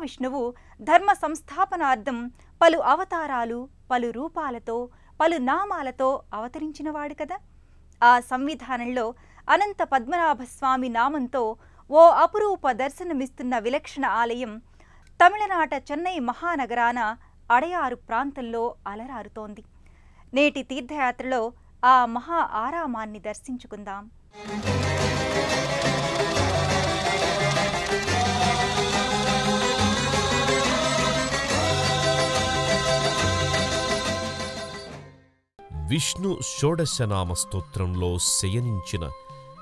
మహావిష్ణువు ధర్మ సంస్థాపనార్థం పలు అవతారాలు, పలు రూపాలతో, పలు నామాలతో అవతరించినవాడు కదా. ఆ సంవిధానంలో అనంత పద్మనాభస్వామి నామంతో ఓ అపురూప దర్శనమిస్తున్న విలక్షణ ఆలయం తమిళనాట చెన్నై మహానగరాన అడయారు ప్రాంతంలో అలరారుతోంది. నేటి తీర్థయాత్రలో ఆ మహా ఆరామాన్ని దర్శించుకుందాం. విష్ణు షోడశనామ స్తోత్రంలో శయనించిన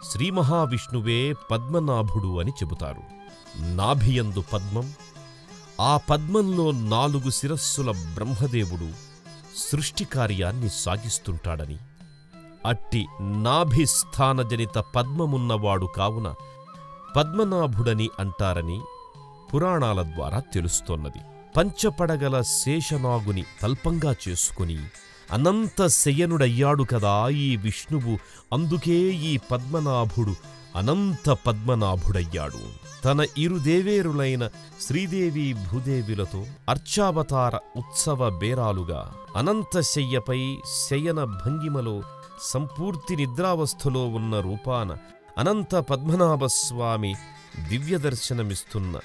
శ్రీ మహావిష్ణువే పద్మనాభుడు అని చెబుతారు. నాభియందు పద్మం, ఆ పద్మంలో 4 శిరస్సుల బ్రహ్మదేవుడు సృష్టి కార్యాన్ని సాగిస్తుంటాడని, అట్టి నాభిస్థానజనిత పద్మమున్నవాడు కావున పద్మనాభుడని అంటారని పురాణాల ద్వారా తెలుస్తోన్నది. పంచపడగల శేషనాగుని తల్పంగా చేసుకుని అనంత శయనుడయ్యాడు కదా ఈ విష్ణువు. అందుకే ఈ పద్మనాభుడు అనంత పద్మనాభుడయ్యాడు. తన ఇరుదేవేరులైన శ్రీదేవి భూదేవిలతో అర్చావతార ఉత్సవ బేరాలుగా అనంత శయ్యపై శయన భంగిమలో సంపూర్తి నిద్రావస్థలో ఉన్న రూపాన అనంత పద్మనాభస్వామి దివ్యదర్శనమిస్తున్న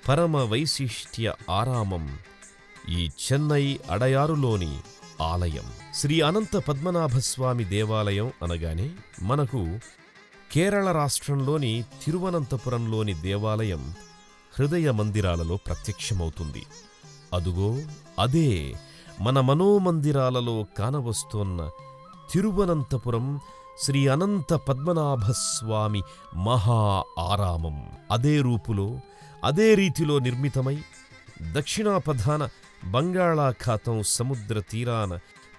పరమ వైశిష్ట్య ఆరామం ఈ చెన్నై అడయారులోని ఆలయం. శ్రీ అనంత పద్మనాభస్వామి దేవాలయం అనగానే మనకు కేరళ రాష్ట్రంలోని తిరువనంతపురంలోని దేవాలయం హృదయ మందిరాలలో ప్రత్యక్షమవుతుంది. అదుగో అదే మన మనోమందిరాలలో కానవస్తోన్న తిరువనంతపురం శ్రీ అనంత పద్మనాభస్వామి మహా ఆరామం. అదే రూపులో, అదే రీతిలో నిర్మితమై దక్షిణాపధాన బంగాళాఖాతం సముద్ర తీరాన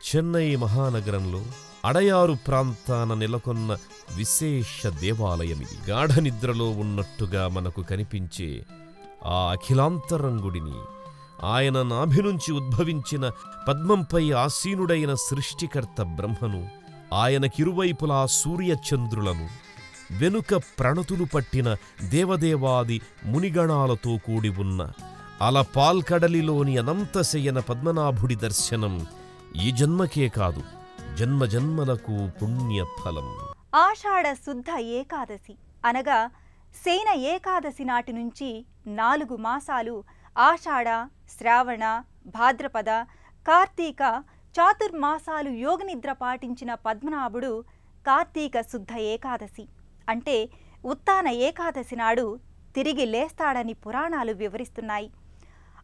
చెన్నై మహానగరంలో అడయారు ప్రాంతాన నెలకొన్న విశేష దేవాలయమిది. గాఢ నిద్రలో ఉన్నట్టుగా మనకు కనిపించే ఆ అఖిలాంతరంగుడిని, ఆయన నాభి నుంచి ఉద్భవించిన పద్మంపై ఆసీనుడైన సృష్టికర్త బ్రహ్మను, ఆయనకిరువైపులా సూర్యచంద్రులను, వెనుక ప్రణతులు పట్టిన దేవదేవాది మునిగణాలతో కూడి ఉన్న అలపాల్కడలిలోని అనంతశయన పద్మనాభుడి దర్శనం ఈ జన్మకే కాదు, జన్మజన్మలకు పుణ్యఫలం. ఆషాఢ శుద్ధ ఏకాదశి అనగా శయన ఏకాదశి నాటి నుంచి 4 మాసాలు ఆషాఢ, శ్రావణ, భాద్రపద, కార్తీక చాతుర్మాసాలు యోగనిద్ర పాటించిన పద్మనాభుడు కార్తీక శుద్ధ ఏకాదశి అంటే ఉత్తాన ఏకాదశి నాడు తిరిగి లేస్తాడని పురాణాలు వివరిస్తున్నాయి.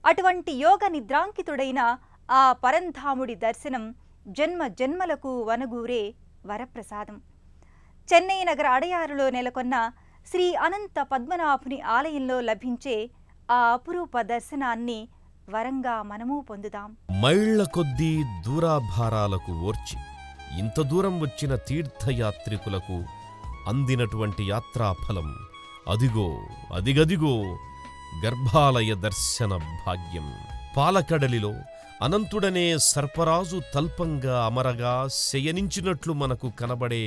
అటువంటి యోగ నిద్రాంకితుడైన ఆ పరంధాముడి దర్శనం జన్మ జన్మలకు వనగూరే వరప్రసాదం. చెన్నై నగర అడయారులో నెలకొన్న శ్రీ అనంత పద్మనాభుని ఆలయంలో లభించే ఆ అపురూప దర్శనాన్ని వరంగా మనము పొందుదాం. మైళ్ల కొద్దీ దూరాభారాలకు ఓర్చి ఇంత దూరం వచ్చిన తీర్థయాత్రికులకు అందినటువంటి యాత్రాఫలం అదిగో అదిగదిగో గర్భాలయ దర్శన భాగ్యం. పాలకడలిలో అనంతుడనే సర్పరాజు తల్పంగా అమరగా శయనించినట్లు మనకు కనబడే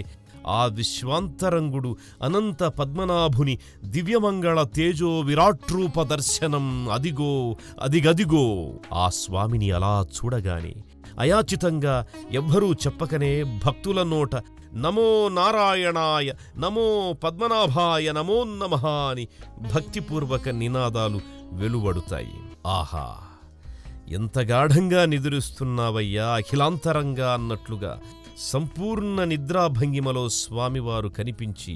ఆ విశ్వాంతరంగుడు అనంత పద్మనాభుని దివ్యమంగళ తేజో విరాట్రూప దర్శనం అదిగో అదిగదిగో. ఆ స్వామిని అలా చూడగానే అయాచితంగా ఎవ్వరూ చెప్పకనే భక్తుల నోట నమో నారాయణాయ, నమో పద్మనాభాయ నమో నమః అని భక్తిపూర్వక నినాదాలు వెలువడుతాయి. ఆహా, ఎంత గాఢంగా నిద్రిస్తున్నావయ్యా అఖిలాంతరంగా అన్నట్లుగా సంపూర్ణ నిద్రాభంగిమలో స్వామివారు కనిపించి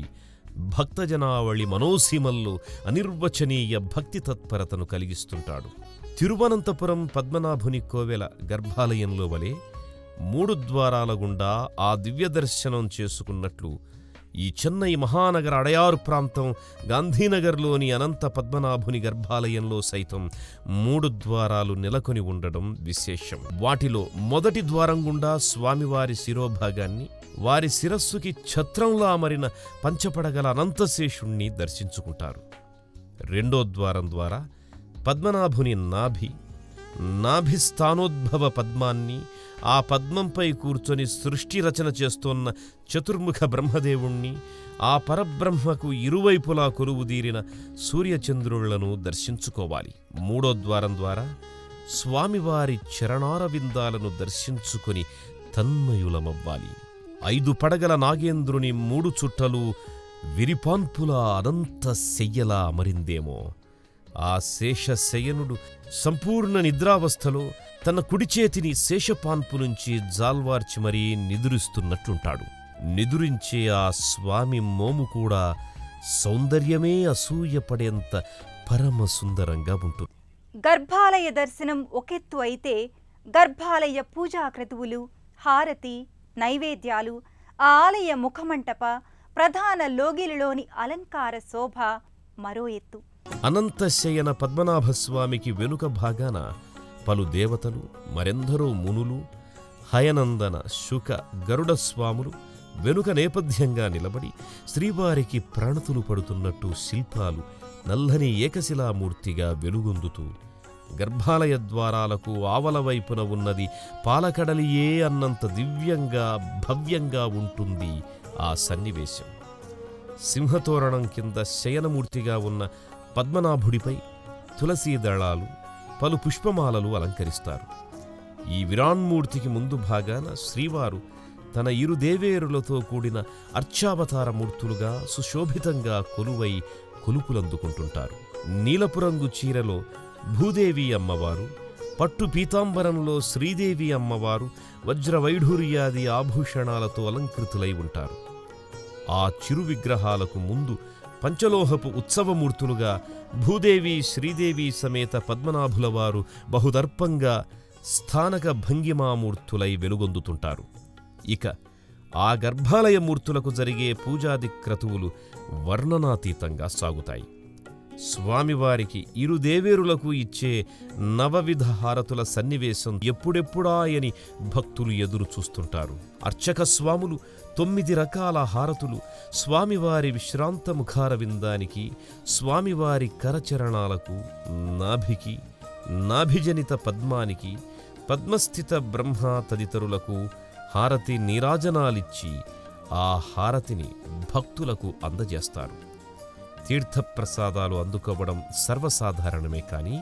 భక్తజనావళి మనోసీమల్లో అనిర్వచనీయ భక్తి తత్పరతను కలిగిస్తుంటాడు. తిరువనంతపురం పద్మనాభుని కోవెల గర్భాలయంలో వలె 3 ద్వారాల గుండా ఆ దివ్యదర్శనం చేసుకున్నట్లు ఈ చెన్నై మహానగర అడయారు ప్రాంతం గాంధీనగర్లోని అనంత పద్మనాభుని గర్భాలయంలో సైతం 3 ద్వారాలు నెలకొని ఉండడం విశేషం. వాటిలో మొదటి ద్వారం గుండా స్వామివారి శిరోభాగాన్ని, వారి శిరస్సుకి ఛత్రంలా అమరిన పంచపడగల అనంతశేషుణ్ణి దర్శించుకుంటారు. రెండో ద్వారం ద్వారా పద్మనాభుని నాభిస్థానోద్భవ పద్మాన్ని, ఆ పద్మంపై కూర్చొని సృష్టి రచన చేస్తోన్న చతుర్ముఖ బ్రహ్మదేవుణ్ణి, ఆ పరబ్రహ్మకు ఇరువైపులా కొలువుదీరిన సూర్యచంద్రులను దర్శించుకోవాలి. 3వ ద్వారం ద్వారా స్వామివారి చరణారవిందాలను దర్శించుకొని తన్మయులమవ్వాలి. 5 పడగల నాగేంద్రుని 3 చుట్టలు విరిపాన్పుల అనంత శయ్యలా అమరిందేమో. ఆ శేషశయనుడు సంపూర్ణ నిద్రావస్థలో తన కుడి చేతిని శేషపాన్పు నుంచి జాల్వార్చి మరీ నిదురిస్తున్నట్లుంటాడు. నిదురించే ఆ స్వామి మోము కూడా సౌందర్యమే అసూయపడేంత పరమ సుందరంగా ఉంటుంది. గర్భాలయ దర్శనం ఒకెత్తు అయితే, గర్భాలయ పూజా క్రతువులు, హారతి, నైవేద్యాలు, ఆ ఆలయ ముఖమంటప, ప్రధాన లోగిలిలోని అలంకార శోభ మరో ఎత్తు. అనంతశయన పద్మనాభస్వామికి వెనుక భాగాన పలు దేవతలు, మరెందరో మునులు, హయనందన, శుక, గరుడ స్వాములు వెనుక నేపథ్యంగా నిలబడి శ్రీవారికి ప్రణతులు పడుతున్నట్టు శిల్పాలు నల్లని ఏకశిలామూర్తిగా వెలుగొందుతూ, గర్భాలయ ద్వారాలకు ఆవల వైపున ఉన్నది పాలకడలియే అన్నంత దివ్యంగా భవ్యంగా ఉంటుంది ఆ సన్నివేశం. సింహతోరణం కింద శయనమూర్తిగా ఉన్న పద్మనాభుడిపై తులసీదళాలు, పలు పుష్పమాలలు అలంకరిస్తారు. ఈ విరాన్మూర్తికి ముందు భాగాన శ్రీవారు తన ఇరు దేవేరులతో కూడిన అర్చావతారమూర్తులుగా సుశోభితంగా కొలువై కొలుపులందుకుంటుంటారు. నీలపురంగు చీరలో భూదేవి అమ్మవారు, పట్టు పీతాంబరంలో శ్రీదేవి అమ్మవారు వజ్రవైఢూర్యాది ఆభూషణాలతో అలంకృతులై ఉంటారు. ఆ చిరు విగ్రహాలకు ముందు పంచలోహపు ఉత్సవమూర్తులుగా భూదేవి, శ్రీదేవి సమేత పద్మనాభుల వారు బహుదర్పంగా స్థానక భంగిమామూర్తులై వెలుగొందుతుంటారు. ఇక ఆ గర్భాలయ మూర్తులకు జరిగే పూజాది క్రతువులు వర్ణనాతీతంగా సాగుతాయి. స్వామివారికి ఇరు దేవేరులకు ఇచ్చే నవవిధ హారతుల సన్నివేశం ఎప్పుడెప్పుడాయని భక్తులు ఎదురు చూస్తుంటారు. అర్చక స్వాములు 9 రకాల హారతులు స్వామివారి విశ్రాంత ముఖార విందానికి, స్వామివారి కరచరణాలకు, నాభికి, నాభిజనిత పద్మానికి, పద్మస్థిత బ్రహ్మ తదితరులకు హారతి నీరాజనాలిచ్చి ఆ హారతిని భక్తులకు అందజేస్తారు. తీర్థప్రసాదాలు అందుకోవడం సర్వసాధారణమే. కానీ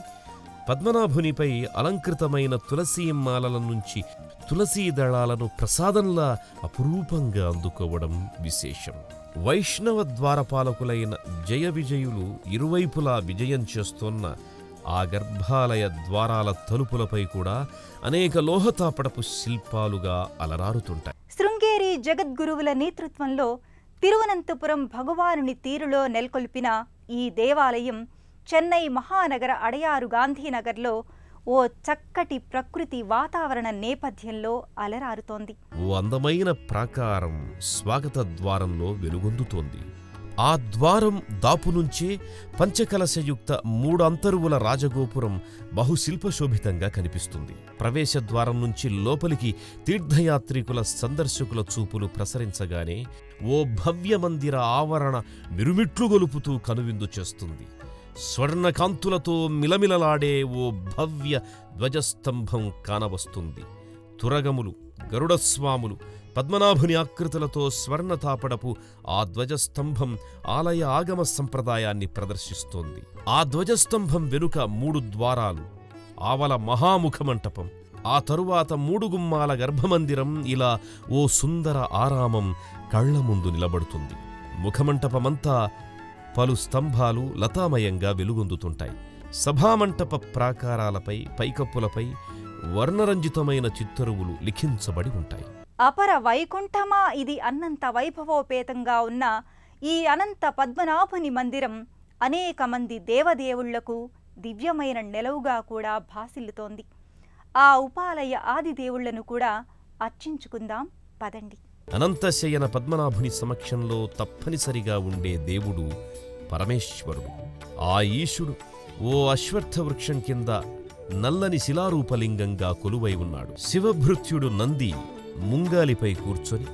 పద్మనాభునిపై అలంకృతమైన తులసీమాలల నుంచి తులసీ దళాలను ప్రసాదంలా అపురూపంగా అందుకోవడం విశేషం. వైష్ణవ ద్వారపాలకులైన జయ విజయులు ఇరువైపులా విజయం చేస్తోన్న ఆ గర్భాలయ ద్వారాల తలుపులపై కూడా అనేక లోహతాపడపు శిల్పాలుగా అలరారుతుంటాయి. శృంగేరి జగద్గురువుల నేతృత్వంలో తిరువనంతపురం భగవానుని తీరులో నెలకొల్పిన ఈ దేవాలయం చెన్నై మహానగర అడయారు గాంధీనగర్లో ఓ చక్కటి ప్రకృతి వాతావరణ నేపథ్యంలో అలరారుతోంది. ఓ అందమైన ప్రాకారం స్వాగత ద్వారంలో వెలుగొందుతోంది. ఆ ద్వారం దాపు నుంచే పంచకలశయుక్త 3 అంతరువుల రాజగోపురం బహుశిల్పశోభితంగా కనిపిస్తుంది. ప్రవేశ ద్వారం నుంచి లోపలికి తీర్థయాత్రికుల సందర్శకుల చూపులు ప్రసరించగానే ఓ భవ్య మందిర ఆవరణ మిరుమిట్లు గొలుపుతూ కనువిందు చేస్తుంది. స్వర్ణకాంతులతో మిలమిలలాడే ఓ భవ్య ధ్వజస్తంభం కానవస్తుంది. తురగములు, గరుడస్వాములు, పద్మనాభుని ఆకృతులతో స్వర్ణతాపడపు ఆ ధ్వజస్తంభం ఆలయ ఆగమ సంప్రదాయాన్ని ప్రదర్శిస్తోంది. ఆ ధ్వజస్తంభం వెనుక 3 ద్వారాలు, ఆవల మహాముఖమంటపం, ఆ తరువాత 3 గుమ్మాల గర్భమందిరం, ఇలా ఓ సుందర ఆరామం కళ్ల ముందు నిలబడుతుంది. ముఖమంటపమంతా పలు స్తంభాలు లతామయంగా వెలుగొందుతుంటాయి. సభామంటప ప్రాకారాలపై, పైకప్పులపై వర్ణరంజితమైన చిత్తరువులు లిఖించబడి ఉంటాయి. అపర వైకుంఠమా ఇది అన్నంత వైభవోపేతంగా ఉన్న ఈ అనంత పద్మనాభుని మందిరం అనేక మంది దేవదేవుళ్లకు దివ్యమైన నెలవుగా కూడా భాసిల్లుతోంది. ఆ ఉపాలయ ఆది దేవుళ్లను కూడా అర్చించుకుందాం పదండి. అనంతశయన పద్మనాభుని సమక్షంలో తప్పనిసరిగా ఉండే దేవుడు పరమేశ్వరుడు. ఆ ఈశుడు ఓ అశ్వత్థ వృక్షం కింద నల్లని శిలారూపలింగంగా కొలువై ఉన్నాడు. శివభృత్యుడు నంది ముంగాలిపై కూర్చొని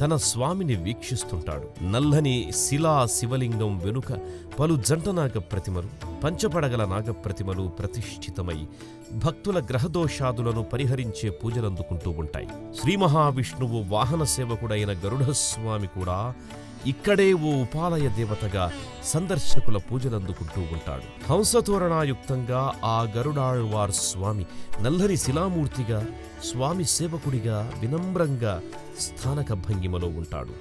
తన స్వామిని వీక్షిస్తుంటాడు. నల్లని శిలా శివలింగం వెనుక పలు జంట నాగప్రతిమలు, పంచపడగల నాగప్రతిమలు ప్రతిష్ఠితమై భక్తుల గ్రహదోషాదులను పరిహరించే పూజలందుకుంటూ ఉంటాయి. శ్రీ మహావిష్ణువు వాహన సేవకుడైన గరుడస్వామి కూడా ఇక్కడే ఓ ఉపాలయ దేవతగా సందర్శకుల పూజలందుకుంటూ ఉంటాడు. హంసతోరణాయుక్తంగా ఆ గరుడాళ్వార్ స్వామి నల్లని శిలామూర్తిగా, స్వామి సేవకుడిగా వినమ్రంగా స్థానక భంగిమలో ఉంటాడు.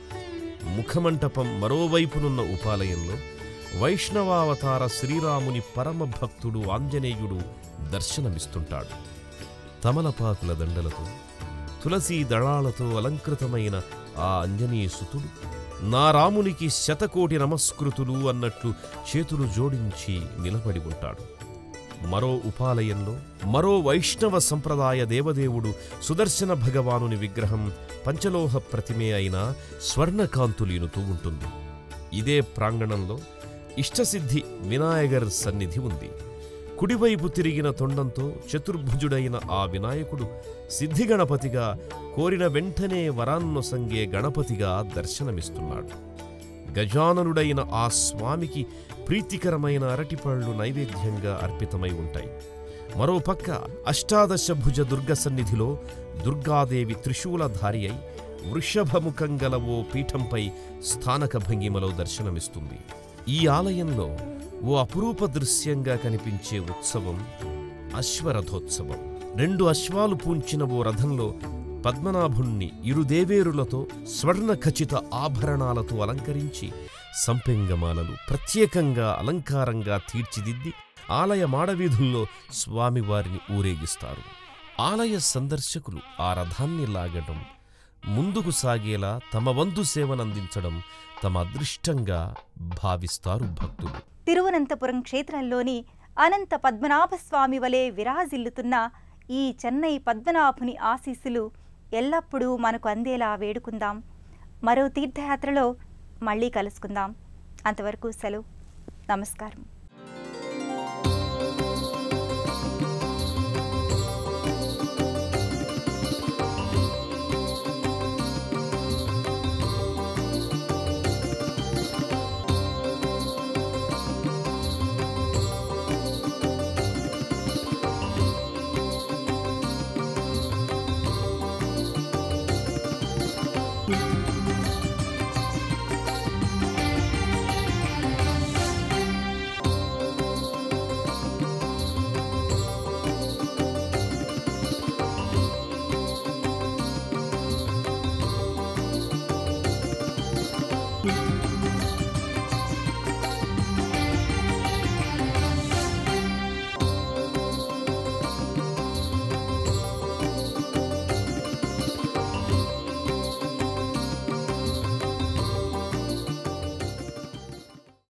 ముఖమంటపం మరోవైపునున్న ఉపాలయంలో వైష్ణవావతార శ్రీరాముని పరమ భక్తుడు ఆంజనేయుడు దర్శనమిస్తుంటాడు. తమలపాకుల దండలతో, తులసీ దళాలతో అలంకృతమైన ఆ ఆంజనేయసుతుడు నా రామునికి శతకోటి నమస్కృతులు అన్నట్లు చేతులు జోడించి నిలబడి ఉంటాడు. మరో ఉపాలయంలో మరో వైష్ణవ సంప్రదాయ దేవదేవుడు సుదర్శన భగవానుని విగ్రహం పంచలోహ ప్రతిమే అయిన స్వర్ణకాంతులీనుతూ ఉంటుంది. ఇదే ప్రాంగణంలో ఇష్టసిద్ధి వినాయగర్ సన్నిధి ఉంది. కుడివైపు తిరిగిన తొండంతో చతుర్భుజుడైన ఆ వినాయకుడు సిద్ధిగణపతిగా, కోరిన వెంటనే వరాన్నొసంగే గణపతిగా దర్శనమిస్తున్నాడు. గజాననుడైన ఆ స్వామికి ప్రీతికరమైన అరటిపళ్ళు నైవేద్యంగా అర్పితమై ఉంటాయి. మరోపక్క అష్టాదశ భుజ దుర్గ సన్నిధిలో దుర్గాదేవి త్రిశూలధారి అయి వృషభముఖం గల ఓ పీఠంపై స్థానక భంగిమలో దర్శనమిస్తుంది. ఈ ఆలయంలో ఓ అపురూప దృశ్యంగా కనిపించే ఉత్సవం అశ్వరథోత్సవం. 2 అశ్వాలు పూంచిన ఓ రథంలో పద్మనాభుణ్ణి ఇరుదేవేరులతో స్వర్ణ ఖచిత ఆభరణాలతో అలంకరించి సంపెంగమాలలు ప్రత్యేకంగా అలంకారంగా తీర్చిదిద్ది ఆలయ మాడవీధుల్లో స్వామివారిని ఊరేగిస్తారు. ఆలయ సందర్శకులు ఆ రథాన్ని లాగడం, ముందుకు సాగేలా తమ వంతు సేవనందించడం తమ అదృష్టంగా భావిస్తారు భక్తులు. తిరువనంతపురం క్షేత్రంలోని అనంత పద్మనాభస్వామి వలె విరాజిల్లుతున్న ఈ చెన్నై పద్మనాభుని ఆశీస్సులు ఎల్లప్పుడూ మనకు అందేలా వేడుకుందాం. మరో తీర్థయాత్రలో మళ్ళీ కలుసుకుందాం. అంతవరకు సెలవు. నమస్కారం.